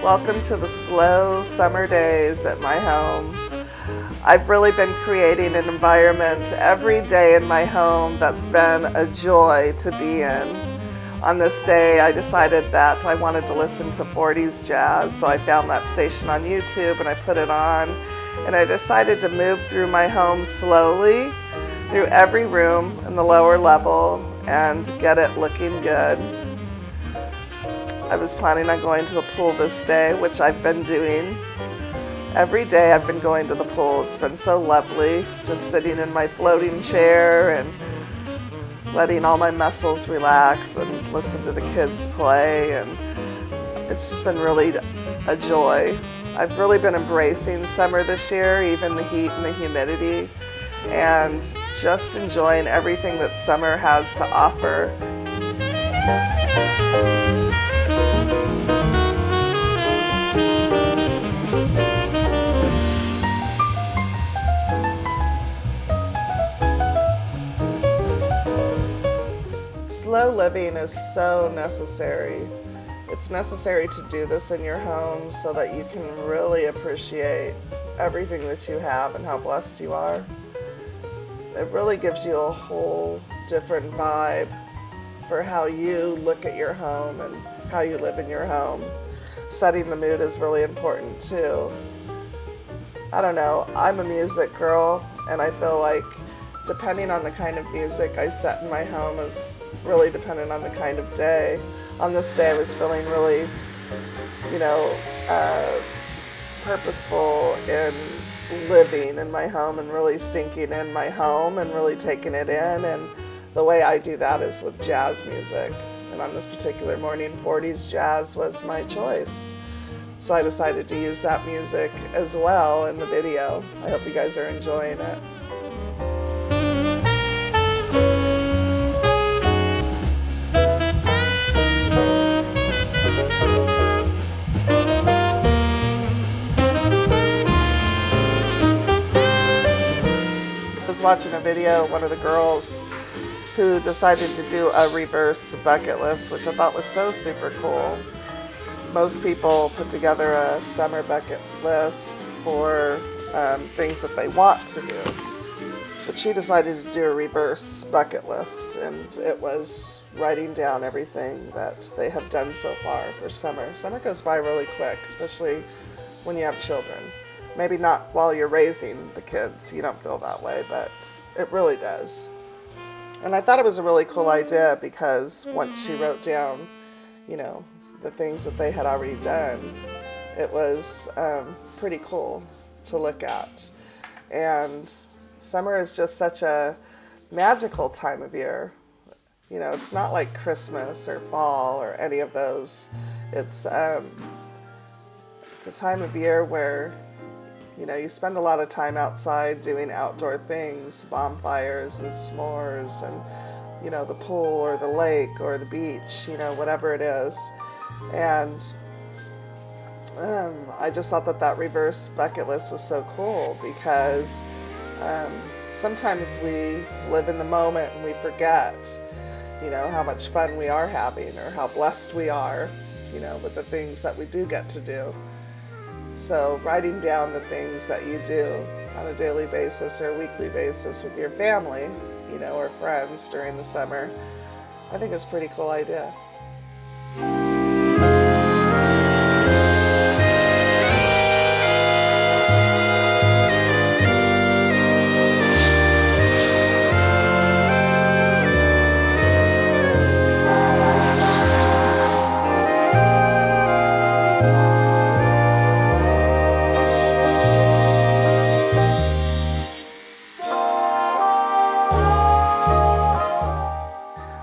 Welcome to the slow summer days at my home. I've really been creating an environment every day in my home that's been a joy to be in. On this day, I decided that I wanted to listen to 40s jazz, so I found that station on YouTube and I put it on. And I decided to move through my home slowly, through every room in the lower level, and get it looking good. I was planning on going to the pool this day, which I've been doing. Every day I've been going to the pool. It's been so lovely, just sitting in my floating chair and letting all my muscles relax and listen to the kids play, and it's just been really a joy. I've really been embracing summer this year, even the heat and the humidity, and just enjoying everything that summer has to offer. Slow living is so necessary. It's necessary to do this in your home so that you can really appreciate everything that you have and how blessed you are. It really gives you a whole different vibe for how you look at your home and how you live in your home. Setting the mood is really important too. I don't know, I'm a music girl, and I feel like depending on the kind of music I set in my home is really dependent on the kind of day. On this day I was feeling really, purposeful in living in my home and really sinking in my home and really taking it in, and the way I do that is with jazz music. And on this particular morning, 40s jazz was my choice. So I decided to use that music as well in the video. I hope you guys are enjoying it. I was watching a video of one of the girls who decided to do a reverse bucket list, which I thought was so super cool. Most people put together a summer bucket list for things that they want to do, but she decided to do a reverse bucket list, and it was writing down everything that they have done so far for summer. Summer goes by really quick, especially when you have children. Maybe not while you're raising the kids, you don't feel that way, but it really does. And I thought it was a really cool idea because once she wrote down, the things that they had already done, it was pretty cool to look at. And summer is just such a magical time of year. It's not like Christmas or fall or any of those. It's a time of year where you spend a lot of time outside doing outdoor things, bonfires and s'mores and, the pool or the lake or the beach, whatever it is. And I just thought that reverse bucket list was so cool because sometimes we live in the moment and we forget, how much fun we are having or how blessed we are, with the things that we do get to do. So writing down the things that you do on a daily basis or a weekly basis with your family, or friends during the summer, I think is a pretty cool idea.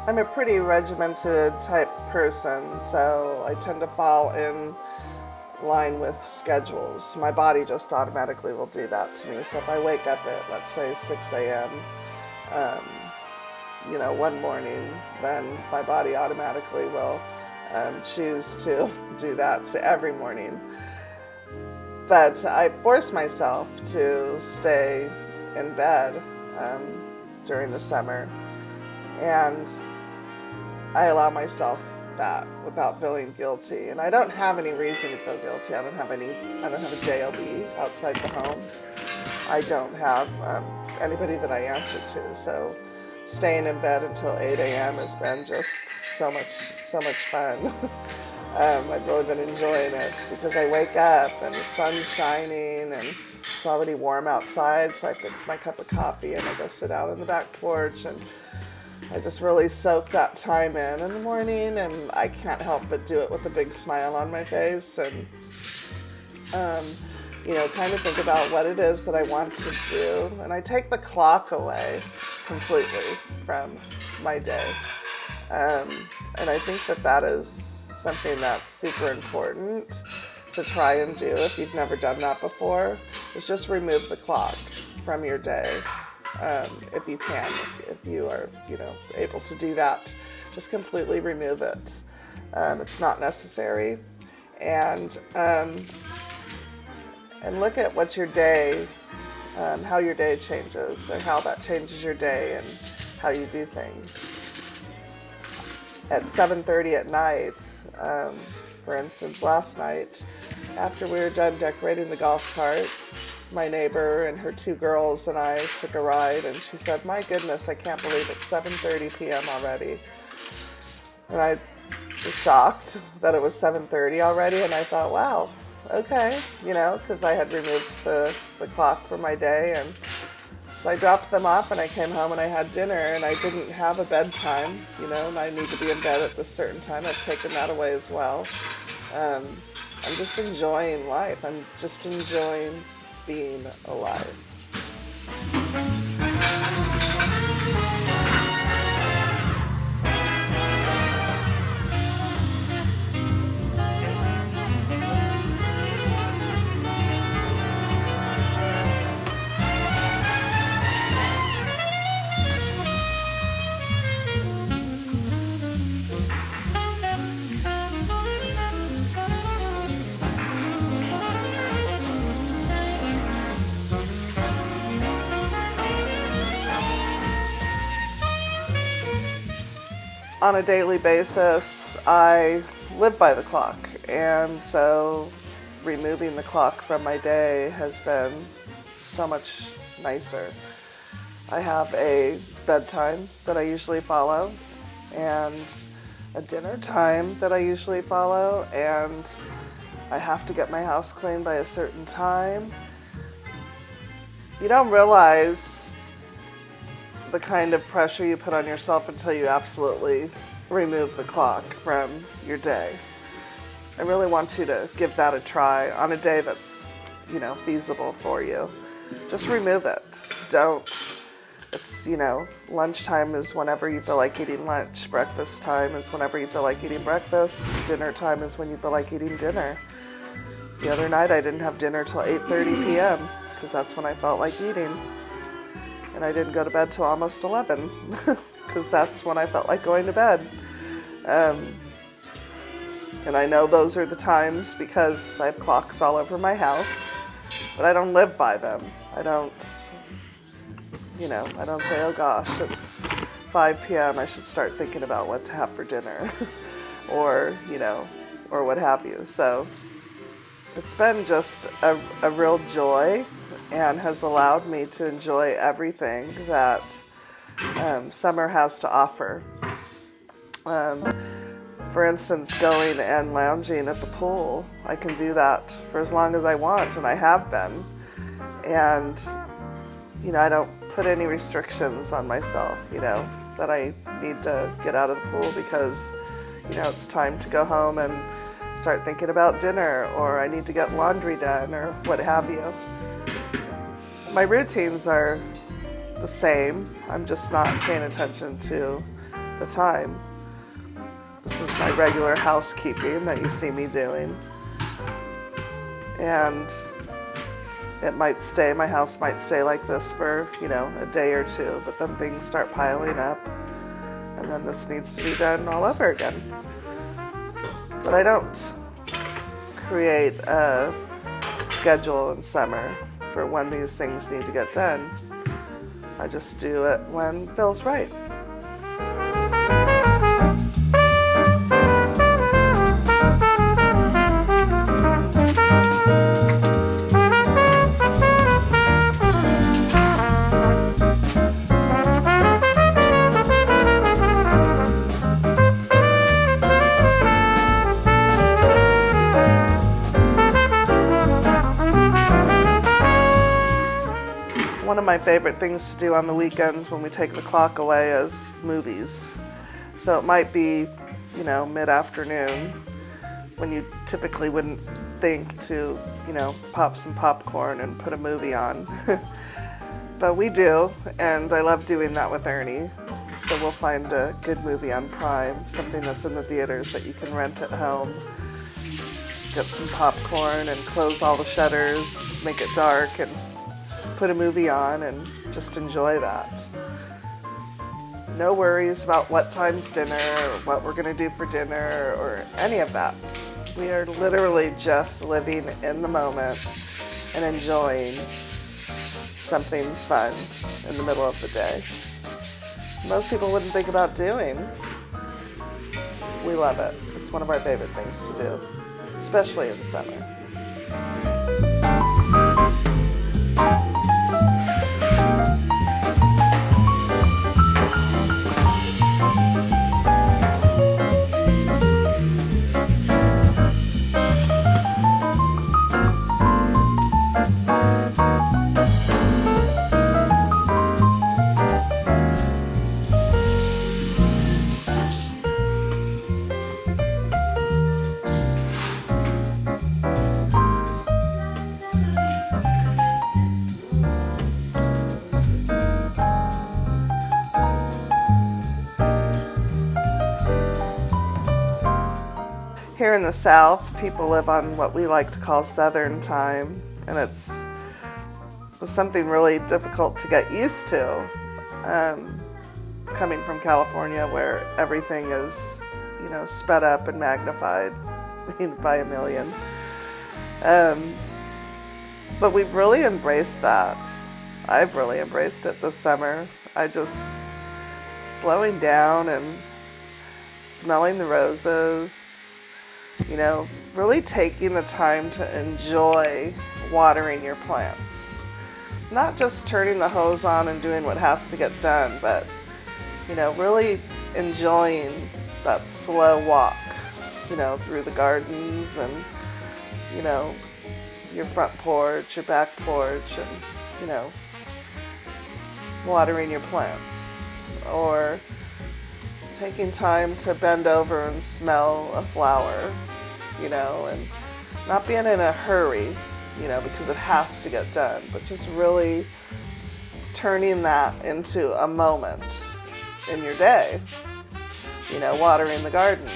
I'm a pretty regimented type person, so I tend to fall in line with schedules. My body just automatically will do that to me. So if I wake up at, let's say, 6 a.m., one morning, then my body automatically will choose to do that to every morning. But I force myself to stay in bed during the summer, and I allow myself that without feeling guilty. And I don't have any reason to feel guilty. I don't have a JOB outside the home. I don't have anybody that I answer to. So staying in bed until 8 a.m. has been just so much fun. I've really been enjoying it because I wake up and the sun's shining and it's already warm outside, so I fix my cup of coffee and I go sit out on the back porch and I just really soak that time in the morning, and I can't help but do it with a big smile on my face and kind of think about what it is that I want to do. And I take the clock away completely from my day. And I think that is something that's super important to try and do if you've never done that before, is just remove the clock from your day. If you can, if you are, able to do that, just completely remove it. It's not necessary. And look at what your day, how your day changes and how that changes your day and how you do things. At 7:30 at night, for instance, last night, after we were done decorating the golf cart, my neighbor and her 2 girls and I took a ride, and she said, "My goodness, I can't believe it's 7:30 p.m. already." And I was shocked that it was 7:30 already, and I thought, wow, okay, because I had removed the clock for my day. And so I dropped them off and I came home and I had dinner, and I didn't have a bedtime, and I need to be in bed at this certain time. I've taken that away as well. I'm just enjoying life. I'm just enjoying being alive. On a daily basis, I live by the clock, and so removing the clock from my day has been so much nicer. I have a bedtime that I usually follow, and a dinner time that I usually follow, and I have to get my house clean by a certain time. You don't realize the kind of pressure you put on yourself until you absolutely remove the clock from your day. I really want you to give that a try on a day that's, feasible for you. Just remove it. It's, lunchtime is whenever you feel like eating lunch. Breakfast time is whenever you feel like eating breakfast. Dinner time is when you feel like eating dinner. The other night I didn't have dinner till 8:30 p.m. because that's when I felt like eating. And I didn't go to bed till almost 11 because that's when I felt like going to bed. And I know those are the times because I have clocks all over my house, but I don't live by them. I don't say, oh gosh, it's 5 p.m. I should start thinking about what to have for dinner or what have you. So it's been just a real joy and has allowed me to enjoy everything that summer has to offer. For instance, going and lounging at the pool. I can do that for as long as I want, and I have been. And, I don't put any restrictions on myself, that I need to get out of the pool because, it's time to go home and start thinking about dinner, or I need to get laundry done, or what have you. My routines are the same. I'm just not paying attention to the time. This is my regular housekeeping that you see me doing. And my house might stay like this for, a day or two, but then things start piling up, and then this needs to be done all over again. But I don't create a schedule in summer for when these things need to get done. I just do it when it feels right. my favorite things to do on the weekends when we take the clock away is movies. So it might be, mid-afternoon when you typically wouldn't think to, pop some popcorn and put a movie on. But we do, and I love doing that with Ernie. So we'll find a good movie on Prime, something that's in the theaters that you can rent at home. Get some popcorn and close all the shutters, make it dark, and put a movie on and just enjoy that. No worries about what time's dinner or what we're going to do for dinner or any of that. We are literally just living in the moment and enjoying something fun in the middle of the day. Most people wouldn't think about doing. We love it. It's one of our favorite things to do, especially in summer. Here in the South, people live on what we like to call Southern time, and it was something really difficult to get used to. Coming from California, where everything is, sped up and magnified by a million. But we've really embraced that. I've really embraced it this summer. Slowing down and smelling the roses, really taking the time to enjoy watering your plants. Not just turning the hose on and doing what has to get done, but, really enjoying that slow walk, through the gardens and, your front porch, your back porch, and, watering your plants. Or taking time to bend over and smell a flower, and not being in a hurry, because it has to get done, but just really turning that into a moment in your day, watering the garden.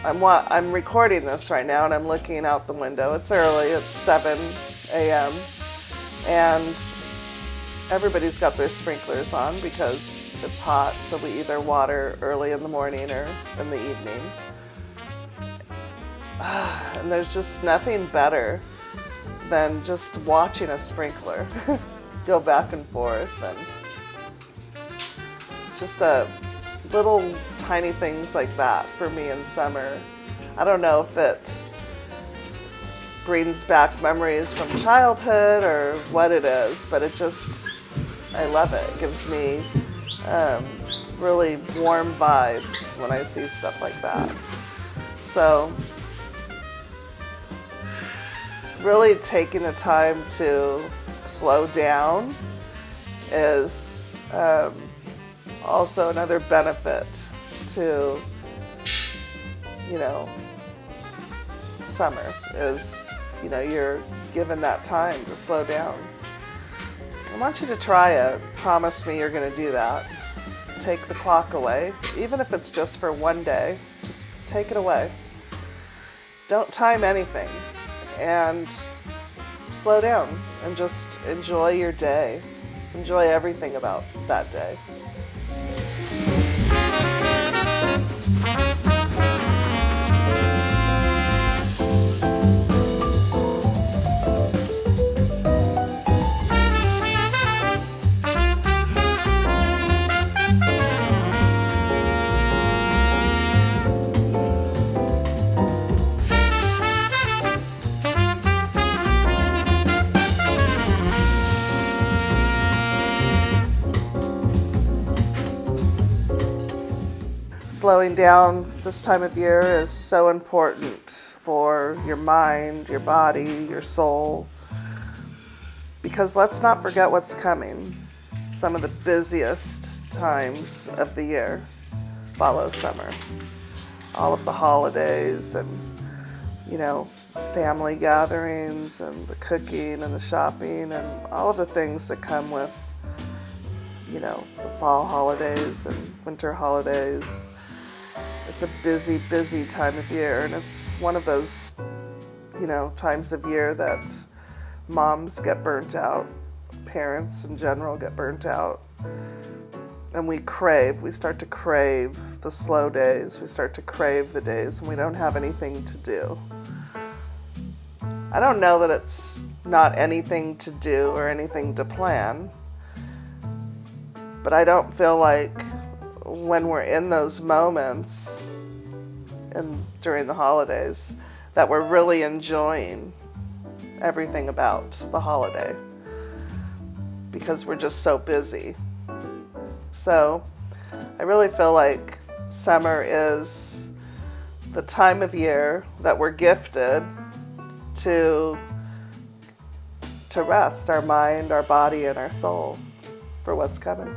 I'm recording this right now and I'm looking out the window. It's early, it's 7 a.m. and everybody's got their sprinklers on because it's hot, so we either water early in the morning or in the evening. And there's just nothing better than just watching a sprinkler go back and forth. And it's just little tiny things like that for me in summer. I don't know if it brings back memories from childhood or what it is, but I love it. It gives me really warm vibes when I see stuff like that. So really taking the time to slow down is also another benefit to, summer is, you're given that time to slow down. I want you to try it. Promise me you're going to do that. Take the clock away, even if it's just for one day. Just take it away. Don't time anything, and slow down and just enjoy your day. Enjoy everything about that day. Slowing down this time of year is so important for your mind, your body, your soul. Because let's not forget what's coming. Some of the busiest times of the year follow summer. All of the holidays and, family gatherings and the cooking and the shopping and all of the things that come with, the fall holidays and winter holidays. It's a busy, busy time of year, and it's one of those, times of year that moms get burnt out, parents in general get burnt out, and we start to crave the slow days, we start to crave the days when we don't have anything to do. I don't know that it's not anything to do or anything to plan, but I don't feel like when we're in those moments and during the holidays that we're really enjoying everything about the holiday because we're just so busy. So I really feel like summer is the time of year that we're gifted to rest our mind, our body, and our soul for what's coming.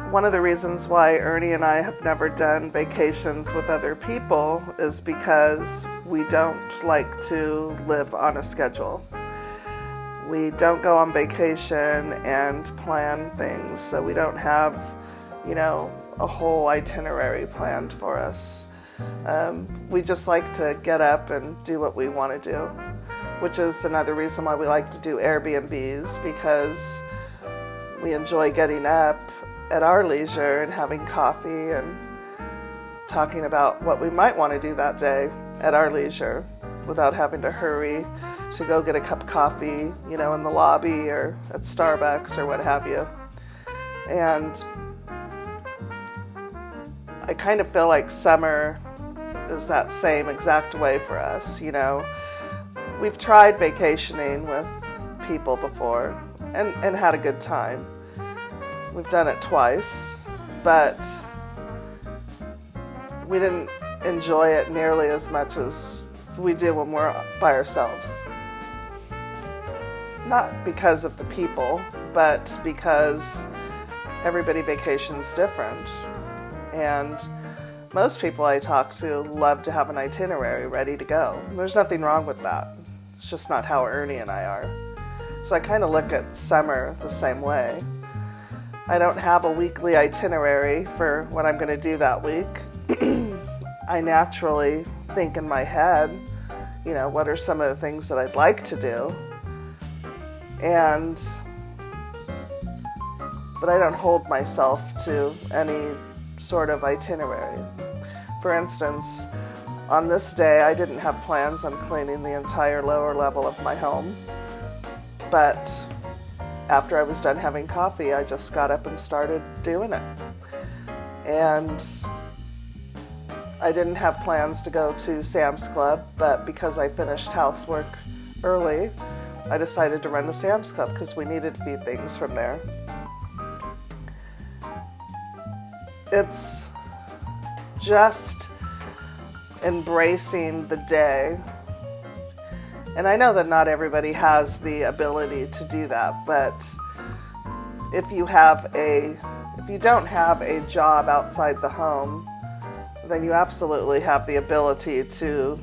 One of the reasons why Ernie and I have never done vacations with other people is because we don't like to live on a schedule. We don't go on vacation and plan things, so we don't have, a whole itinerary planned for us. We just like to get up and do what we want to do, which is another reason why we like to do Airbnbs, because we enjoy getting up at our leisure and having coffee and talking about what we might want to do that day at our leisure without having to hurry to go get a cup of coffee, in the lobby or at Starbucks or what have you. And I kind of feel like summer is that same exact way for us. We've tried vacationing with people before and had a good time. We've done it twice, but we didn't enjoy it nearly as much as we do when we're by ourselves. Not because of the people, but because everybody vacations different. And most people I talk to love to have an itinerary ready to go. And there's nothing wrong with that. It's just not how Ernie and I are. So I kind of look at summer the same way. I don't have a weekly itinerary for what I'm going to do that week. I naturally think in my head, what are some of the things that I'd like to do? But I don't hold myself to any sort of itinerary. For instance, on this day, I didn't have plans on cleaning the entire lower level of my home, but after I was done having coffee, I just got up and started doing it. And I didn't have plans to go to Sam's Club, but because I finished housework early, I decided to run to Sam's Club because we needed a few things from there. It's just embracing the day. And I know that not everybody has the ability to do that, but if you don't have a job outside the home, then you absolutely have the ability to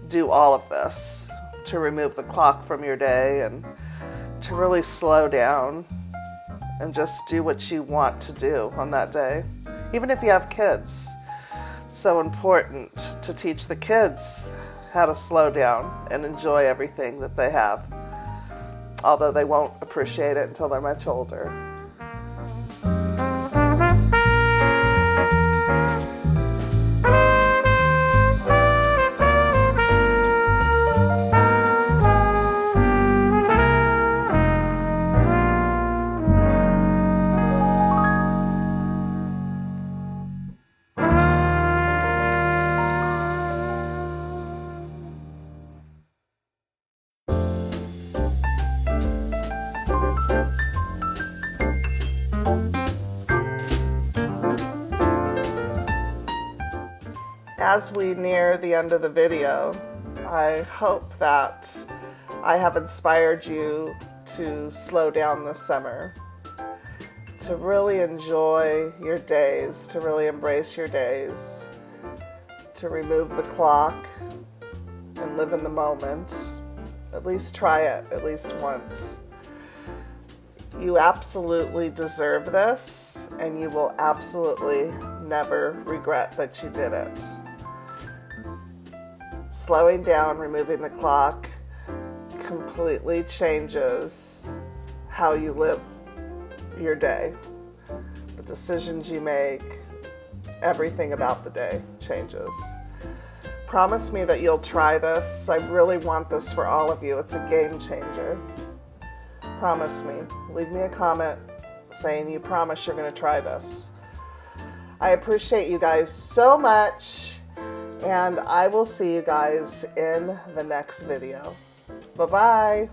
do all of this, to remove the clock from your day and to really slow down and just do what you want to do on that day. Even if you have kids, it's so important to teach the kids how to slow down and enjoy everything that they have, although they won't appreciate it until they're much older. As we near the end of the video, I hope that I have inspired you to slow down this summer, to really enjoy your days, to really embrace your days, to remove the clock and live in the moment. At least try it at least once. You absolutely deserve this, and you will absolutely never regret that you did it. Slowing down, removing the clock, completely changes how you live your day. The decisions you make, everything about the day changes. Promise me that you'll try this. I really want this for all of you. It's a game changer. Promise me. Leave me a comment saying you promise you're going to try this. I appreciate you guys so much. And I will see you guys in the next video. Bye-bye.